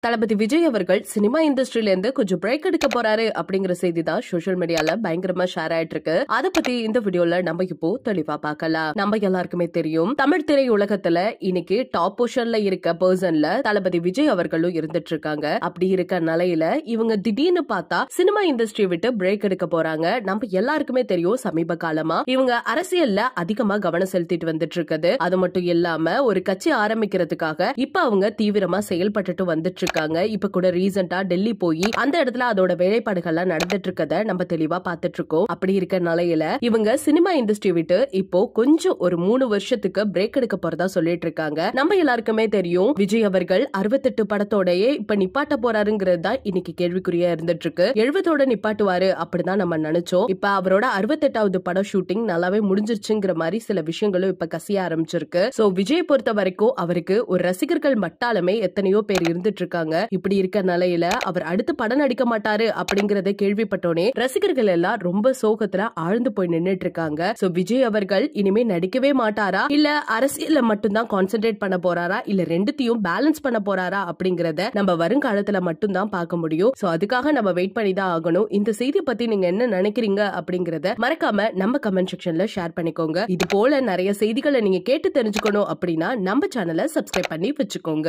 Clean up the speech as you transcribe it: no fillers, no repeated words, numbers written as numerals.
தளபதி விஜய் அவர்கள் சினிமா இண்டஸ்ட்ரியில இருந்து கொஞ்சம் பிரேக் எடுக்க போறாரு அப்படிங்கிற செய்தி தான் சோஷியல் மீடியால பயங்கரமா ஷேர் ஆயிட்டு இருக்கு. அதை பத்தி இந்த வீடியோல நம்ம இப்போ தெளிவா பார்க்கலாம். நம்ம எல்லாருக்குமே தெரியும், தமிழ் திரை உலகத்துல இன்னைக்கு டாப் பொசிஷன்ல இருக்க பர்சன்ல தளபதி விஜய் அவர்களும் இருந்துட்டு இருக்காங்க. அப்படி இருக்க நிலையில இவங்க திடீர்னு பார்த்தா சினிமா இண்டஸ்ட்ரி விட்டு பிரேக் எடுக்க போறாங்க. நம்ம எல்லாருக்குமே தெரியும், சமீப காலமா இவங்க அரசியல்ல அதிகமா கவனம் செலுத்திட்டு வந்துட்டு இருக்குது. அது மட்டும் இல்லாம ஒரு கட்சி ஆரம்பிக்கிறதுக்காக இப்ப அவங்க தீவிரமா செயல்பட்டு வந்துட்டு இருக்காங்க. இப்ப கூட ரீசெண்டா டெல்லி போய் அந்த இடத்துல அதோட வேலைப்பாடுகள்லாம் நடந்துட்டு இருக்கத நம்ம தெளிவா பார்த்துட்டு இருக்கோம். அப்படி இருக்க நிலையில இவங்க சினிமா இண்டஸ்ட்ரி விட்டு இப்போ கொஞ்சம் ஒரு 3 வருஷத்துக்கு பிரேக் எடுக்க போறதா சொல்லிட்டு இருக்காங்க. நம்ம எல்லாருக்குமே தெரியும், விஜய் அவர்கள் 68 படத்தோடயே இப்ப நிப்பாட்ட போறாருங்கிறது தான் இன்னைக்கு கேள்விக்குறியா இருந்துட்டு இருக்கு. 70ஓட நிப்பாட்டுவாரு அப்படிதான் நம்ம நினைச்சோம். இப்ப அவரோட 68வது படம் ஷூட்டிங் நல்லாவே முடிஞ்சிருச்சுங்கிற மாதிரி சில விஷயங்களும் இப்ப கசிய ஆரம்பிச்சிருக்கு. சோ விஜய் பொறுத்த வரைக்கும் அவருக்கு ஒரு ரசிகர்கள் மட்டாலுமே எத்தனையோ பேர் இருந்துட்டு இருக்காங்க. இப்படி இருக்க நிலையில அவர் அடுத்து படம் நடிக்க மாட்டாரு அப்படிங்கறத கேள்விப்பட்டோனே ரசிகர்கள் எல்லாம் ரொம்ப சோகத்துல ஆழ்ந்து போய் நின்னுட்டு இருக்காங்க. சோ விஜய் அவர்கள் இனிமே நடிக்கவே மாட்டாரா, இல்ல அரசியல்ல மட்டும்தான் கான்சென்ட்ரேட் பண்ண போறாரா, இல்ல ரெண்டுத்தையும் பேலன்ஸ் பண்ண போறாரா அப்படிங்கறத நம்ம வருங்காலத்துல மட்டும்தான் பார்க்க முடியும். சோ அதுக்காக நம்ம வெயிட் பண்ணி தான் ஆகணும். இந்த செய்தி பத்தி நீங்க என்ன நினைக்கிறீங்க அப்படிங்கறத மறக்காம நம்ம கமெண்ட் செக்ஷன்ல ஷேர் பண்ணிக்கோங்க. இது போல நிறைய செய்திகளை நீங்க கேட்டு தெரிஞ்சுக்கணும் அப்படின்னா நம்ம சேனலை சப்ஸ்கிரைப் பண்ணி வச்சுக்கோங்க.